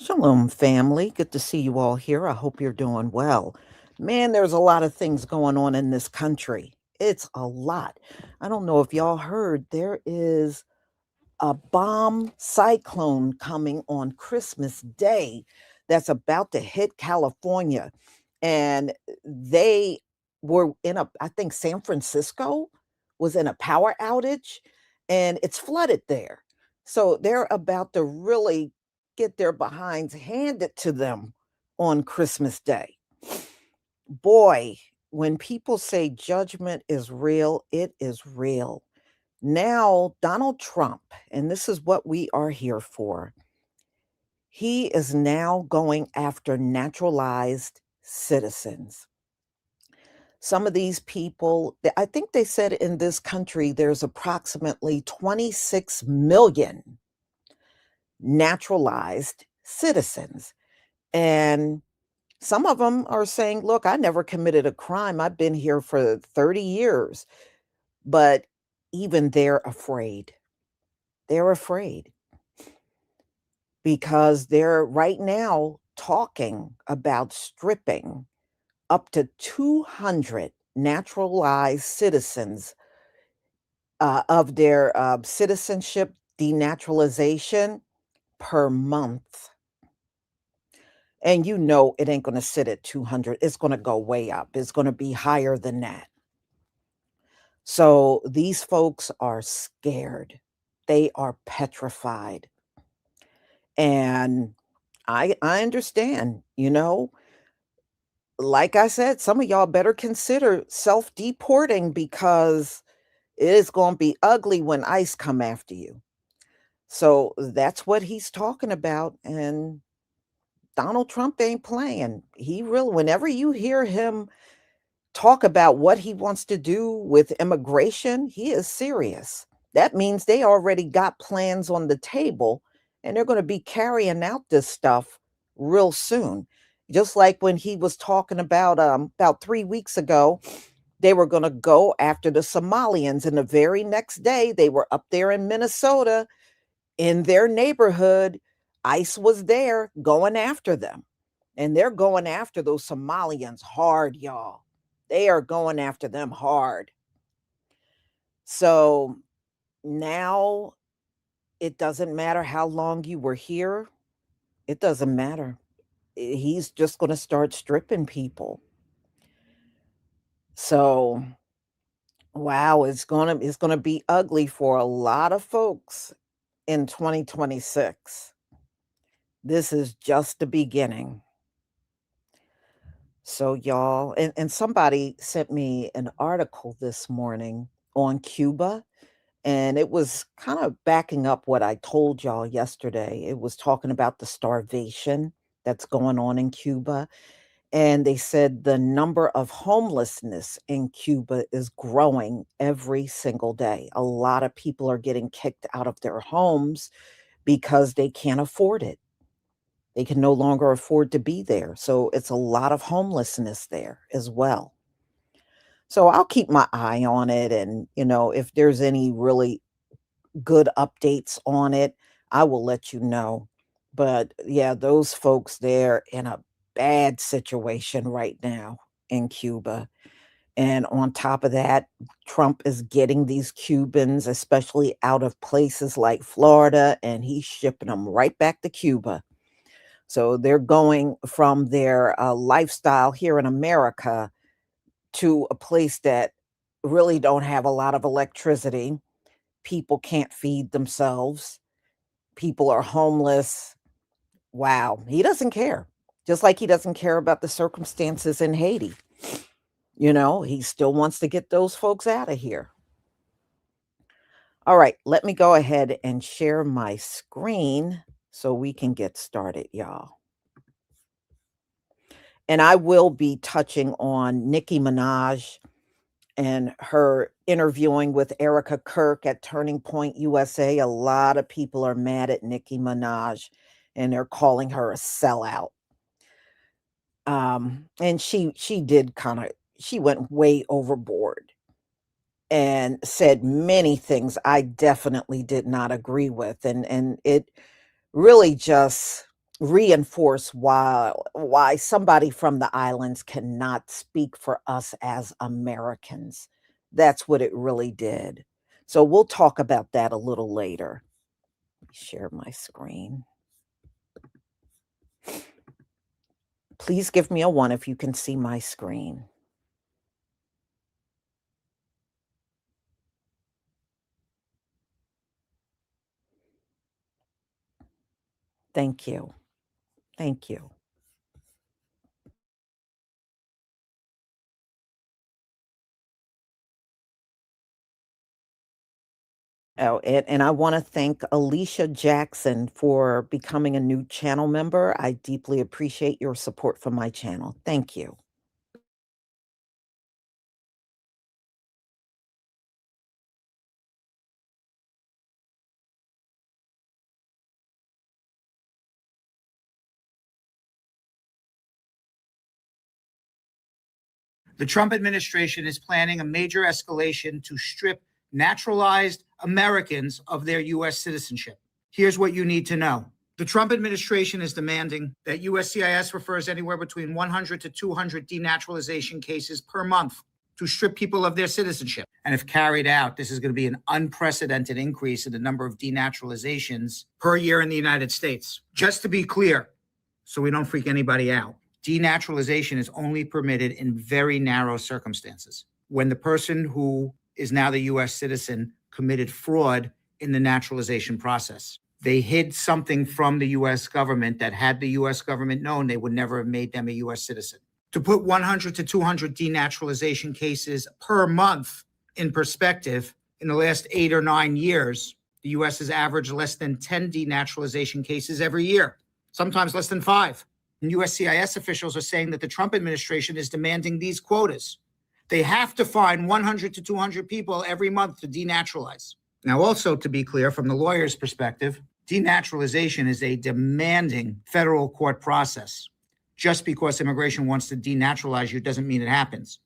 Shalom, family. Good to see you all here. I hope you're doing well. Man, there's a lot of things going on in this country. It's a lot. I don't know if y'all heard, there is a bomb cyclone coming on Christmas Day that's about to hit California. And they were I think San Francisco was in a power outage and it's flooded there. So they're about to really get their behinds handed to them on Christmas Day. Boy, when people say judgment is real, it is real. Now, Donald Trump, and this is what we are here for, he is now going after naturalized citizens. Some of these people, I think they said in this country there's approximately 26 million naturalized citizens. And some of them are saying, look, I never committed a crime. I've been here for 30 years. But even they're afraid. They're afraid because they're right now talking about stripping up to 200 naturalized citizens of their citizenship denaturalization per month. And you know it ain't going to sit at 200. It's going to go way up. It's going to be higher than that. So these folks are scared. They are petrified. And I understand, like I said, some of y'all better consider self-deporting because it is going to be ugly when ICE come after you. So that's what he's talking about. And Donald Trump ain't playing. He really, whenever you hear him talk about what he wants to do with immigration, he is serious. That means they already got plans on the table and they're going to be carrying out this stuff real soon. Just like when he was talking about 3 weeks ago, they were going to go after the Somalians, and the very next day they were up there in Minnesota in their neighborhood. ICE was there going after them. And they're going after those Somalians hard, y'all. They are going after them hard. So now it doesn't matter how long you were here. It doesn't matter. He's just going to start stripping people. So wow, it's going to be ugly for a lot of folks in 2026. This is just the beginning. So y'all, and somebody sent me an article this morning on Cuba, and it was kind of backing up what I told y'all yesterday. It was talking about the starvation that's going on in Cuba. And they said the number of homelessness in Cuba is growing every single day. A lot of people are getting kicked out of their homes because they can't afford it. They can no longer afford to be there. So it's a lot of homelessness there as well. So I'll keep my eye on it. And, if there's any really good updates on it, I will let you know. But yeah, those folks, they're in a bad situation right now in Cuba. And on top of that, Trump is getting these Cubans, especially out of places like Florida, and he's shipping them right back to Cuba. So they're going from their lifestyle here in America to a place that really don't have a lot of electricity. People can't feed themselves. People are homeless. Wow, he doesn't care. Just like he doesn't care about the circumstances in Haiti. He still wants to get those folks out of here. All right, let me go ahead and share my screen so we can get started, y'all. And I will be touching on Nicki Minaj and her interviewing with Erica Kirk at Turning Point USA. A lot of people are mad at Nicki Minaj and they're calling her a sellout. And she did she went way overboard and said many things I definitely did not agree with. And it really just reinforce why somebody from the islands cannot speak for us as Americans. That's what it really did. So we'll talk about that a little later. Let me share my screen. Please give me a 1 if you can see my screen. Thank you. Thank you. Oh, and I wanna thank Alicia Jackson for becoming a new channel member. I deeply appreciate your support for my channel. Thank you. The Trump administration is planning a major escalation to strip naturalized Americans of their U.S. citizenship. Here's what you need to know. The Trump administration is demanding that USCIS refers anywhere between 100 to 200 denaturalization cases per month to strip people of their citizenship. And if carried out, this is going to be an unprecedented increase in the number of denaturalizations per year in the United States. Just to be clear, so we don't freak anybody out, denaturalization is only permitted in very narrow circumstances. When the person who is now the U.S. citizen committed fraud in the naturalization process. They hid something from the U.S. government that had the U.S. government known, they would never have made them a U.S. citizen. To put 100 to 200 denaturalization cases per month in perspective, in the last 8 or 9 years, the U.S. has averaged less than 10 denaturalization cases every year, sometimes less than 5. And USCIS officials are saying that the Trump administration is demanding these quotas. They have to find 100 to 200 people every month to denaturalize. Now, also to be clear, from the lawyer's perspective, denaturalization is a demanding federal court process. Just because immigration wants to denaturalize you doesn't mean it happens.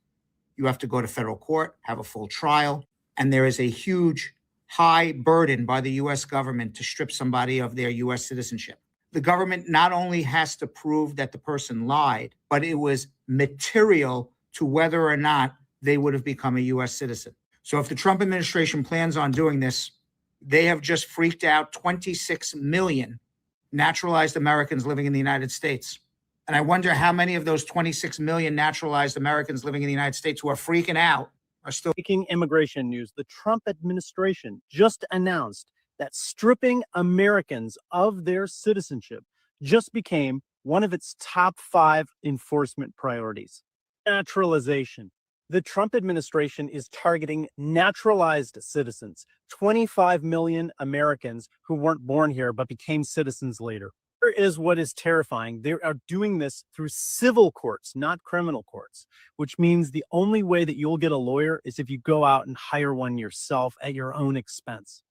You have to go to federal court, have a full trial, and there is a huge, high burden by the U.S. government to strip somebody of their U.S. citizenship. The government not only has to prove that the person lied, but it was material to whether or not they would have become a U.S. citizen. So if the Trump administration plans on doing this, they have just freaked out 26 million naturalized Americans living in the United States. And I wonder how many of those 26 million naturalized Americans living in the United States who are freaking out are still. Breaking immigration news. The Trump administration just announced that stripping Americans of their citizenship just became one of its top 5 enforcement priorities. Naturalization. The Trump administration is targeting naturalized citizens, 25 million Americans who weren't born here but became citizens later. Here is what is terrifying. They are doing this through civil courts, not criminal courts, which means the only way that you'll get a lawyer is if you go out and hire one yourself at your own expense.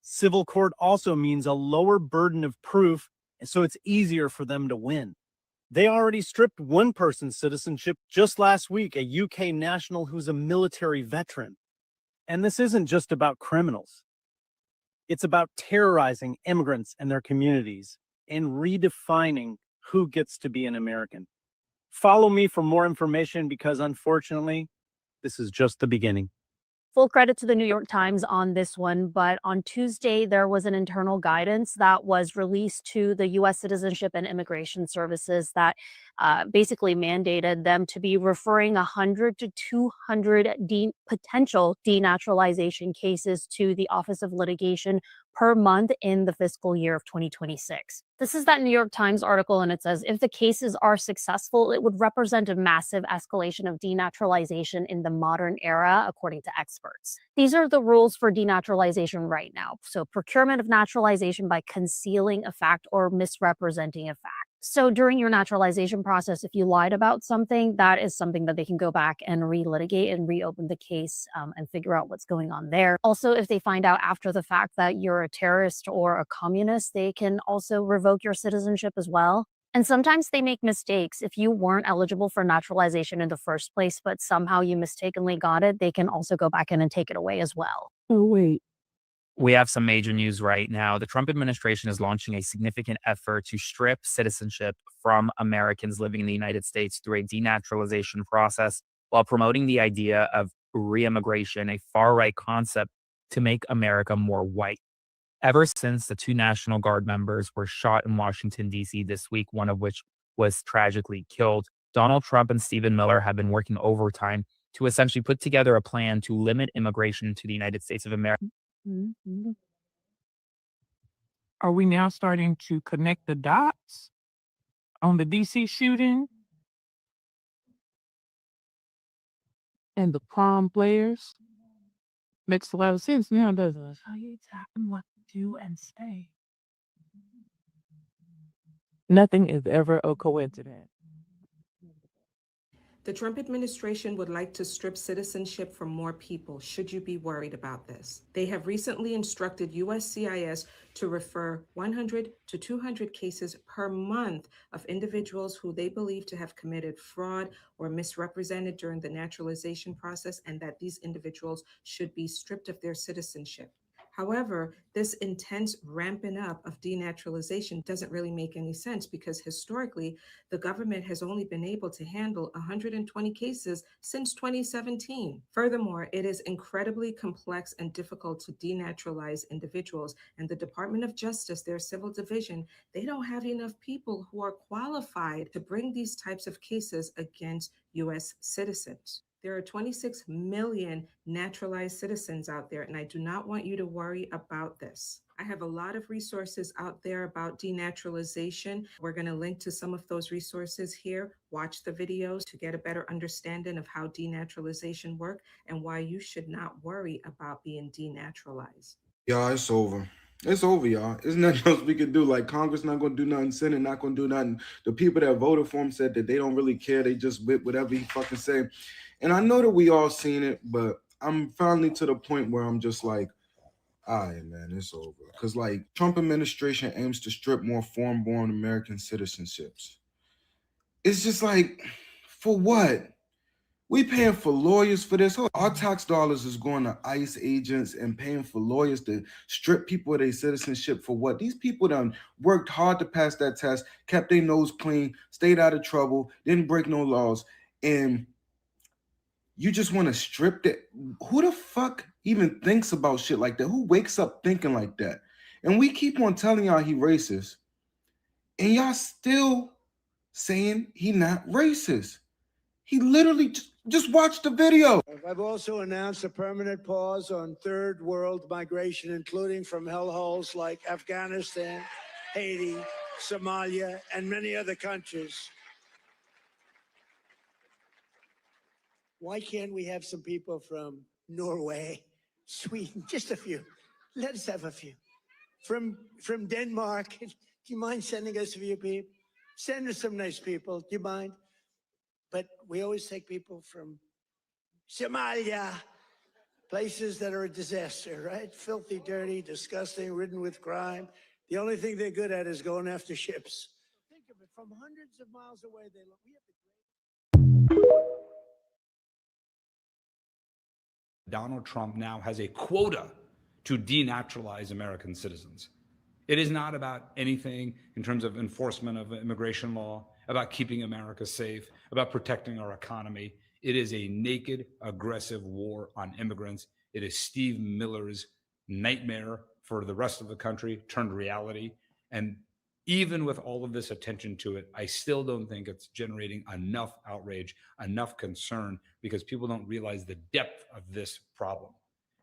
Civil court also means a lower burden of proof, and so it's easier for them to win. They already stripped one person's citizenship just last week, a UK national who's a military veteran. And this isn't just about criminals. It's about terrorizing immigrants and their communities and redefining who gets to be an American. Follow me for more information because unfortunately, this is just the beginning. Full credit to the New York Times on this one, but on Tuesday, there was an internal guidance that was released to the U.S. Citizenship and Immigration Services that basically mandated them to be referring 100 to 200 potential denaturalization cases to the Office of Litigation per month in the fiscal year of 2026. This is that New York Times article, and it says, if the cases are successful, it would represent a massive escalation of denaturalization in the modern era, according to experts. These are the rules for denaturalization right now. So procurement of naturalization by concealing a fact or misrepresenting a fact. So during your naturalization process, if you lied about something, that is something that they can go back and relitigate and reopen the case and figure out what's going on there. Also, if they find out after the fact that you're a terrorist or a communist, they can also revoke your citizenship as well. And sometimes they make mistakes. If you weren't eligible for naturalization in the first place, but somehow you mistakenly got it, they can also go back in and take it away as well. Oh, wait. We have some major news right now. The Trump administration is launching a significant effort to strip citizenship from Americans living in the United States through a denaturalization process while promoting the idea of reimmigration, a far right concept to make America more white. Ever since the two National Guard members were shot in Washington, D.C. this week, one of which was tragically killed, Donald Trump and Stephen Miller have been working overtime to essentially put together a plan to limit immigration to the United States of America. Mhm. Are we now starting to connect the dots on the DC shooting and the prom players? Makes a lot of sense now, doesn't it? Tell you exactly what to do and say. Nothing is ever a coincidence. The Trump administration would like to strip citizenship from more people. Should you be worried about this? They have recently instructed USCIS to refer 100 to 200 cases per month of individuals who they believe to have committed fraud or misrepresented during the naturalization process, and that these individuals should be stripped of their citizenship. However, this intense ramping up of denaturalization doesn't really make any sense because historically, the government has only been able to handle 120 cases since 2017. Furthermore, it is incredibly complex and difficult to denaturalize individuals, and the Department of Justice, their civil division, they don't have enough people who are qualified to bring these types of cases against US citizens. There are 26 million naturalized citizens out there, and I do not want you to worry about this. I have a lot of resources out there about denaturalization. We're going to link to some of those resources here. Watch the videos to get a better understanding of how denaturalization works and why you should not worry about being denaturalized. Y'all, it's over. It's over, y'all. There's nothing else we can do. Like, Congress not gonna do nothing, Senate not gonna do nothing. The people that voted for him said that they don't really care. They just whip whatever he fucking say. And I know that we all seen it, but I'm finally to the point where I'm just like, all right, man, it's over. Because, like, Trump administration aims to strip more foreign-born American citizenships. It's just like, for what? We paying for lawyers for this. Our tax dollars is going to ICE agents and paying for lawyers to strip people of their citizenship for what? These people done worked hard to pass that test, kept their nose clean, stayed out of trouble, didn't break no laws, and you just want to strip that? Who the fuck even thinks about shit like that? Who wakes up thinking like that? And we keep on telling y'all he racist, and y'all still saying he not racist. He literally just watch the video. I've also announced a permanent pause on third world migration, including from hellholes like Afghanistan, Haiti, Somalia, and many other countries. Why can't we have some people from Norway, Sweden, just a few? Let us have a few. From Denmark, do you mind sending us a few people? Send us some nice people, do you mind? But we always take people from Somalia, places that are a disaster, right? Filthy, dirty, disgusting, ridden with crime. The only thing they're good at is going after ships. Think of it, from hundreds of miles away, we have the Donald Trump now has a quota to denaturalize American citizens. It is not about anything in terms of enforcement of immigration law, about keeping America safe, about protecting our economy. It is a naked, aggressive war on immigrants. It is Steve Miller's nightmare for the rest of the country turned reality. And even with all of this attention to it, I still don't think it's generating enough outrage, enough concern, because people don't realize the depth of this problem.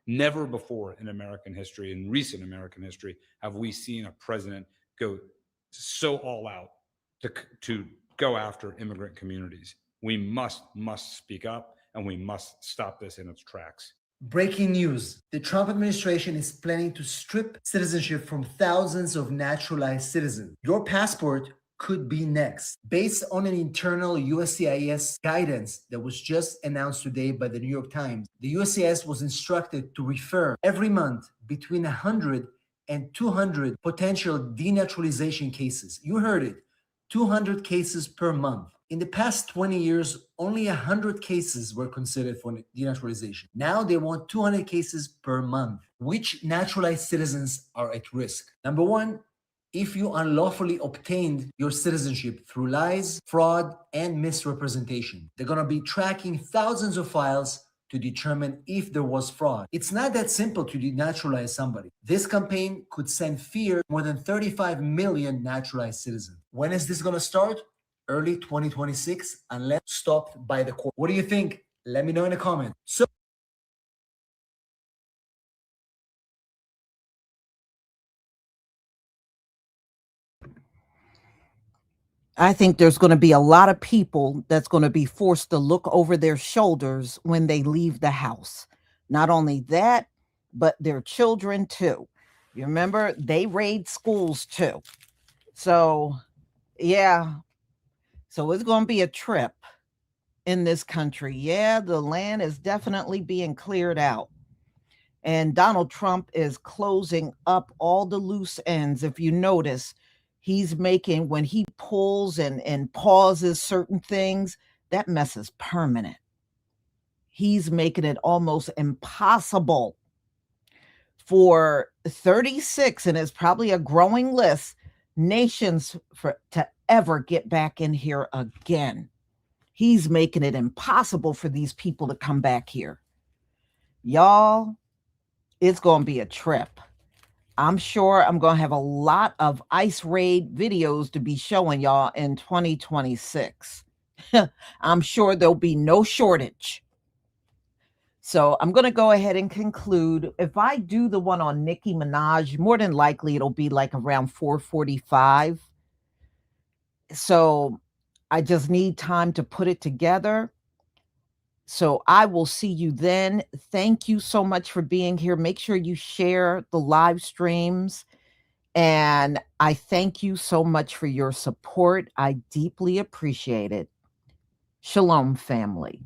Never before in American history, in recent American history, have we seen a president go so all out to go after immigrant communities. We must speak up, and we must stop this in its tracks. Breaking news. The Trump administration is planning to strip citizenship from thousands of naturalized citizens. Your passport could be next. Based on an internal USCIS guidance that was just announced today by the New York Times, the USCIS was instructed to refer every month between 100 and 200 potential denaturalization cases. You heard it, 200 cases per month. In the past 20 years, only 100 cases were considered for denaturalization. Now they want 200 cases per month. Which naturalized citizens are at risk? Number one, if you unlawfully obtained your citizenship through lies, fraud, and misrepresentation. They're going to be tracking thousands of files to determine if there was fraud. It's not that simple to denaturalize somebody. This campaign could send fear to more than 35 million naturalized citizens. When is this going to start? Early 2026, unless stopped by the court. What do you think? Let me know in the comment. So I think there's going to be a lot of people that's going to be forced to look over their shoulders when they leave the house. Not only that, but their children too. You remember they raid schools too. So, yeah. So it's going to be a trip in this country. Yeah, the land is definitely being cleared out. And Donald Trump is closing up all the loose ends. If you notice, he's making, when he pulls and pauses certain things, that mess is permanent. He's making it almost impossible for 36, and it's probably a growing list, nations to ever get back in here again. He's making it impossible for these people to come back here. Y'all, it's going to be a trip. I'm sure I'm going to have a lot of ICE raid videos to be showing y'all in 2026. I'm sure there'll be no shortage. So I'm going to go ahead and conclude. If I do the one on Nicki Minaj, more than likely it'll be like around 4:45. So I just need time to put it together. So I will see you then. Thank you so much for being here. Make sure you share the live streams. And I thank you so much for your support. I deeply appreciate it. Shalom, family.